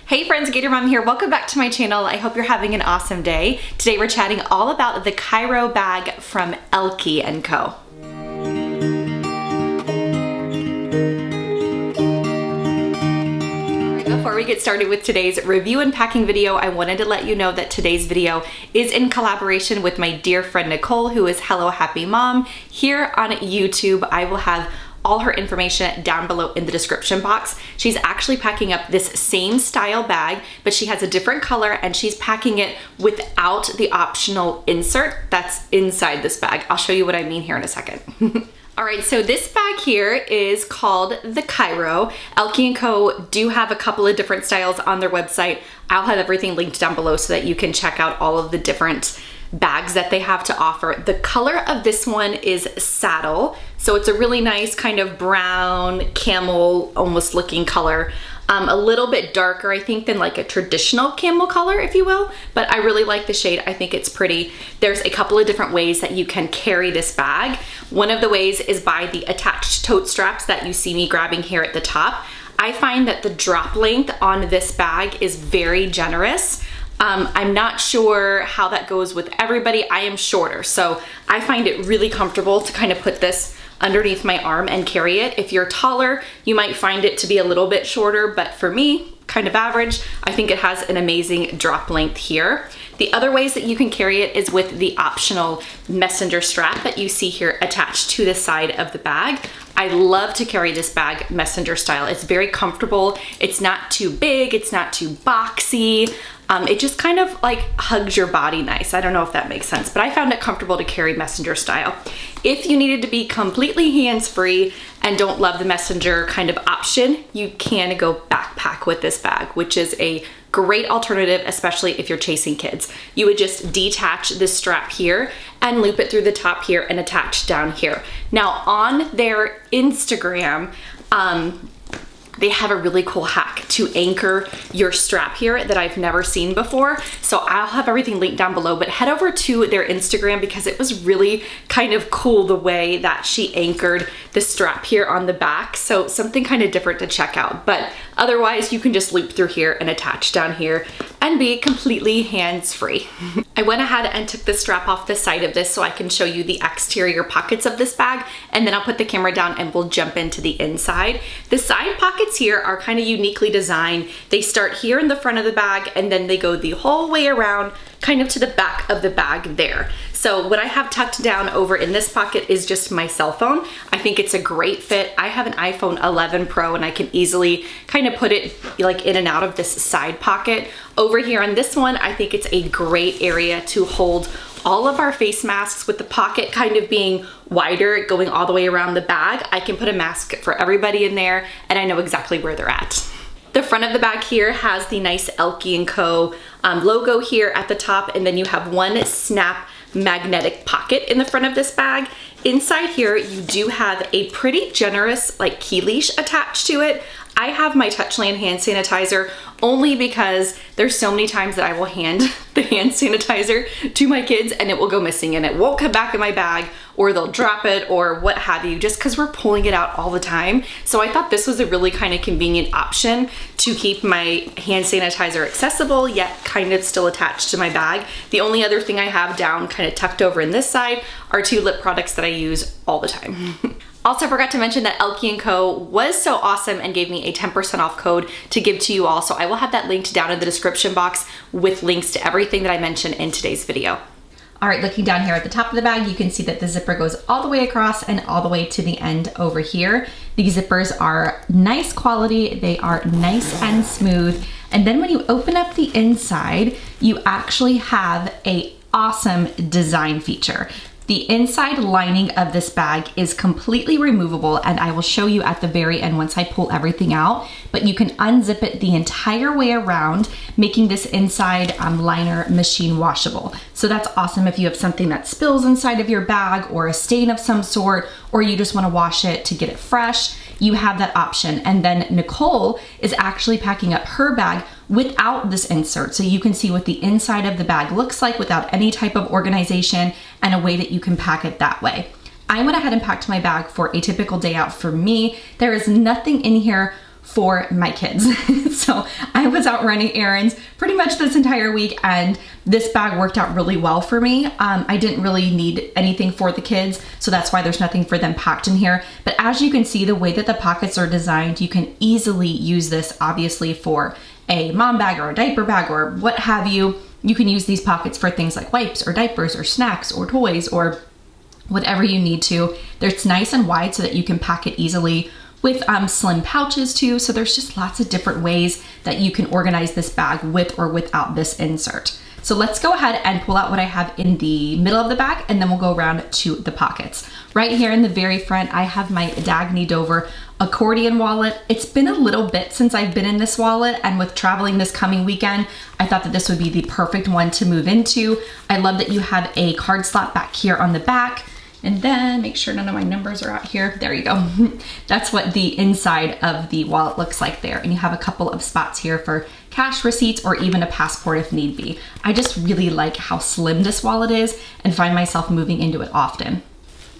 Hey friends, Gator Mom here. Welcome back to my channel. I hope you're having an awesome day. Today we're chatting all about the Cairo bag from Elkie & Co. Before we get started with today's review and packing video, I wanted to let you know that today's video is in collaboration with my dear friend Nicole, who is Hello Happy Mom. Here on YouTube, I will have all her information down below in the description box. She's actually packing up this same style bag, but she has a different color and she's packing it without the optional insert that's inside this bag. I'll show you what I mean here in a second. All right, so this bag here is called the Cairo. Elkie & Co. do have a couple of different styles on their website. I'll have everything linked down below so that you can check out all of the different bags that they have to offer. The color of this one is saddle, so it's a really nice kind of brown camel almost looking color. A little bit darker, I think, than like a traditional camel color, if you will, but I really like the shade. I think it's pretty. There's a couple of different ways that you can carry this bag. One of the ways is by the attached tote straps that you see me grabbing here at the top. I find that the drop length on this bag is very generous. I'm not sure how that goes with everybody. I am shorter, so I find it really comfortable to kind of put this underneath my arm and carry it. If you're taller, you might find it to be a little bit shorter, but for me, kind of average, I think it has an amazing drop length here. The other ways that you can carry it is with the optional messenger strap that you see here attached to the side of the bag. I love to carry this bag messenger style. It's very comfortable. It's not too big. It's not too boxy. It just kind of like hugs your body nice. I don't know if that makes sense, but I found it comfortable to carry messenger style. If you needed to be completely hands-free and don't love the messenger kind of option, you can go backpack with this bag, which is a great alternative, especially if you're chasing kids. You would just detach this strap here and loop it through the top here and attach down here. Now on their Instagram, they have a really cool hack to anchor your strap here that I've never seen before. So I'll have everything linked down below, but head over to their Instagram because it was really kind of cool the way that she anchored the strap here on the back. So something kind of different to check out, but otherwise you can just loop through here and attach down here and be completely hands-free. I went ahead and took the strap off the side of this so I can show you the exterior pockets of this bag, and then I'll put the camera down and we'll jump into the inside. The side pockets here are kind of uniquely designed. They start here in the front of the bag and then they go the whole way around kind of to the back of the bag there. So what I have tucked down over in this pocket is just my cell phone. I think it's a great fit. I have an iPhone 11 Pro and I can easily kind of put it like in and out of this side pocket. Over here on this one, I think it's a great area to hold all of our face masks with the pocket kind of being wider, going all the way around the bag. I can put a mask for everybody in there and I know exactly where they're at. The front of the bag here has the nice Elkie & Co. Logo here at the top, and then you have one snap magnetic pocket in the front of this bag. Inside here, you do have a pretty generous like key leash attached to it. I have my Touchland hand sanitizer only because there's so many times that I will hand the hand sanitizer to my kids and it will go missing and it won't come back in my bag, or they'll drop it or what have you, just because we're pulling it out all the time. So I thought this was a really kind of convenient option to keep my hand sanitizer accessible yet kind of still attached to my bag. The only other thing I have down kind of tucked over in this side are two lip products that I use all the time. Also forgot to mention that Elkie & Co. was so awesome and gave me a 10% off code to give to you all. So I will have that linked down in the description box with links to everything that I mentioned in today's video. All right, looking down here at the top of the bag, you can see that the zipper goes all the way across and all the way to the end over here. These zippers are nice quality. They are nice and smooth. And then when you open up the inside, you actually have an awesome design feature. The inside lining of this bag is completely removable, and I will show you at the very end once I pull everything out, but you can unzip it the entire way around, making this inside liner machine washable. So that's awesome if you have something that spills inside of your bag or a stain of some sort, or you just want to wash it to get it fresh. You have that option. And then Nicole is actually packing up her bag without this insert. So you can see what the inside of the bag looks like without any type of organization, and a way that you can pack it that way. I went ahead and packed my bag for a typical day out for me. There is nothing in here for my kids. So I was out running errands pretty much this entire week, and this bag worked out really well for me. I didn't really need anything for the kids, so that's why there's nothing for them packed in here. But as you can see, the way that the pockets are designed, you can easily use this obviously for a mom bag or a diaper bag or what have you. You can use these pockets for things like wipes or diapers or snacks or toys or whatever you need to. It's nice and wide so that you can pack it easily, with slim pouches too. So there's just lots of different ways that you can organize this bag with or without this insert. So let's go ahead and pull out what I have in the middle of the bag, and then we'll go around to the pockets. Right here in the very front, I have my Dagny Dover accordion wallet. It's been a little bit since I've been in this wallet, and with traveling this coming weekend, I thought that this would be the perfect one to move into. I love that you have a card slot back here on the back. And then make sure none of my numbers are out here. There you go. That's what the inside of the wallet looks like there. And you have a couple of spots here for cash receipts or even a passport if need be. I just really like how slim this wallet is and find myself moving into it often.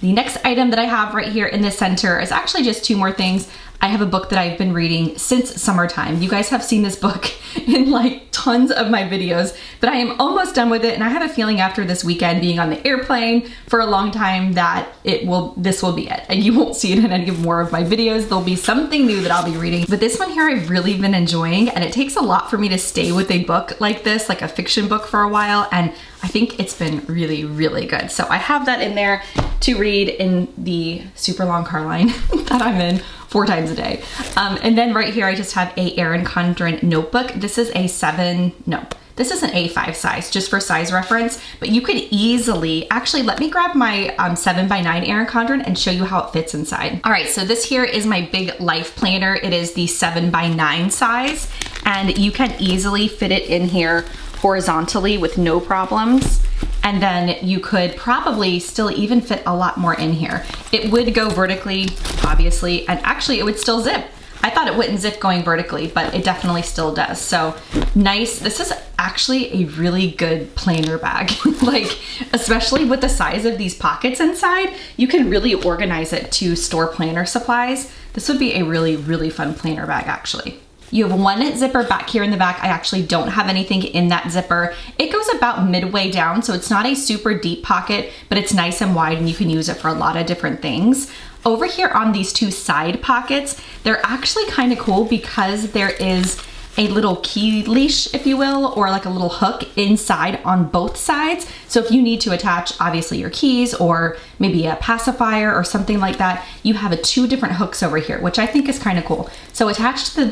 The next item that I have right here in the center is actually just two more things. I have a book that I've been reading since summertime. You guys have seen this book in like tons of my videos, but I am almost done with it, and I have a feeling after this weekend being on the airplane for a long time that this will be it, and you won't see it in any more of my videos. There'll be something new that I'll be reading, but this one here I've really been enjoying, and it takes a lot for me to stay with a book like this, like a fiction book, for a while, and I think it's been really, really good. So I have that in there to read in the super long car line that I'm in 4 times a day. And then right here, I just have a Erin Condren notebook. This is this is an A5 size, just for size reference, but you could easily, actually, let me grab my 7x9 Erin Condren and show you how it fits inside. All right, so this here is my big life planner. It is the 7x9 size, and you can easily fit it in here horizontally with no problems. And then you could probably still even fit a lot more in here. It would go vertically, obviously, and actually it would still zip. I thought it wouldn't zip going vertically, but it definitely still does. So nice. This is actually a really good planner bag. Like, especially with the size of these pockets inside, you can really organize it to store planner supplies. This would be a really, really fun planner bag, actually. You have one zipper back here in the back. I actually don't have anything in that zipper. It goes about midway down, so it's not a super deep pocket, but it's nice and wide and you can use it for a lot of different things. Over here on these two side pockets, they're actually kind of cool because there is a little key leash, if you will, or like a little hook inside on both sides. So if you need to attach obviously your keys or maybe a pacifier or something like that, you have 2 different hooks over here, which I think is kind of cool. So attached to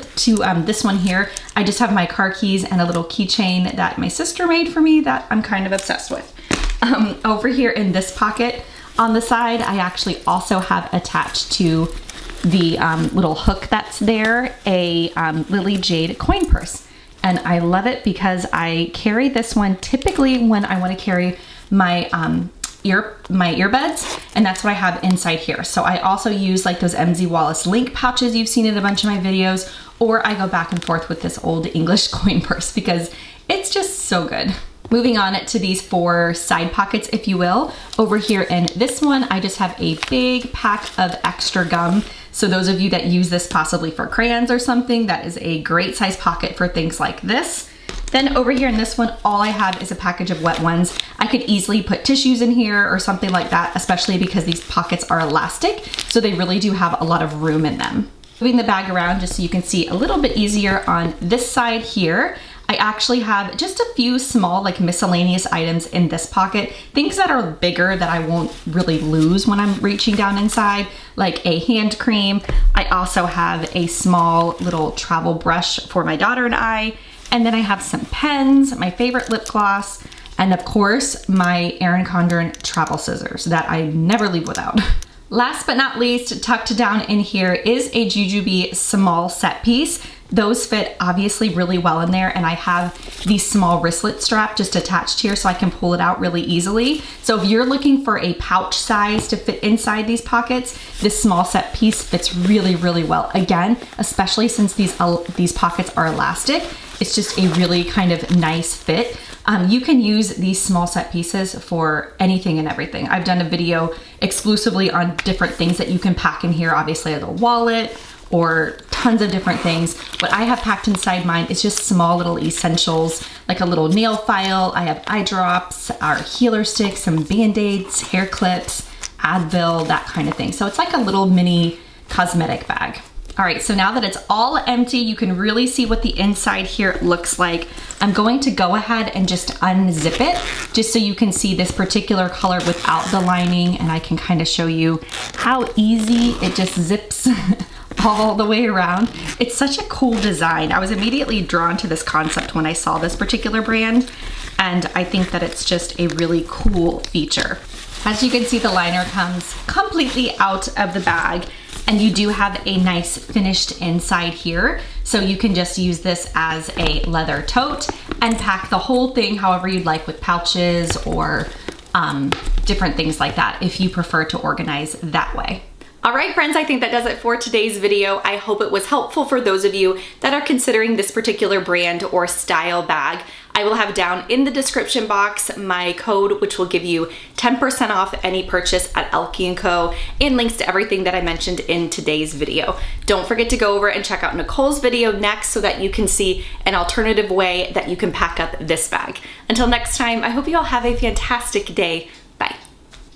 this one here, I just have my car keys and a little keychain that my sister made for me that I'm kind of obsessed with. Over here in this pocket on the side, I actually also have attached to the little hook that's there, a Lily Jade coin purse. And I love it because I carry this one typically when I want to carry my earbuds, and that's what I have inside here. So I also use like those MZ Wallace link pouches you've seen in a bunch of my videos, or I go back and forth with this old English coin purse because it's just so good. Moving on to these 4 side pockets, if you will. Over here in this one, I just have a big pack of extra gum. So those of you that use this possibly for crayons or something, that is a great size pocket for things like this. Then over here in this one, all I have is a package of wet ones. I could easily put tissues in here or something like that, especially because these pockets are elastic, so they really do have a lot of room in them. Moving the bag around just so you can see a little bit easier on this side here, I actually have just a few small like miscellaneous items in this pocket, things that are bigger that I won't really lose when I'm reaching down inside, like a hand cream. I also have a small little travel brush for my daughter and I, and then I have some pens, my favorite lip gloss, and of course my Erin Condren travel scissors that I never leave without. Last but not least, tucked down in here is a Jujube small set piece. Those fit obviously really well in there, and I have the small wristlet strap just attached here so I can pull it out really easily. So if you're looking for a pouch size to fit inside these pockets, this small set piece fits really, really well. Again, especially since these pockets are elastic, it's just a really kind of nice fit. You can use these small set pieces for anything and everything. I've done a video exclusively on different things that you can pack in here, obviously a little wallet or tons of different things. What I have packed inside mine is just small little essentials, like a little nail file. I have eye drops, our healer sticks, some Band-Aids, hair clips, Advil, that kind of thing. So it's like a little mini cosmetic bag. All right, so now that it's all empty, you can really see what the inside here looks like. I'm going to go ahead and just unzip it, just so you can see this particular color without the lining, and I can kind of show you how easy it just zips all the way around. It's such a cool design. I was immediately drawn to this concept when I saw this particular brand, and I think that it's just a really cool feature. As you can see, the liner comes completely out of the bag, and you do have a nice finished inside here. So you can just use this as a leather tote and pack the whole thing however you'd like, with pouches or different things like that, if you prefer to organize that way. All right, friends, I think that does it for today's video. I hope it was helpful for those of you that are considering this particular brand or style bag. I will have down in the description box my code, which will give you 10% off any purchase at Elkie & Co, and links to everything that I mentioned in today's video. Don't forget to go over and check out Nicole's video next so that you can see an alternative way that you can pack up this bag. Until next time, I hope you all have a fantastic day.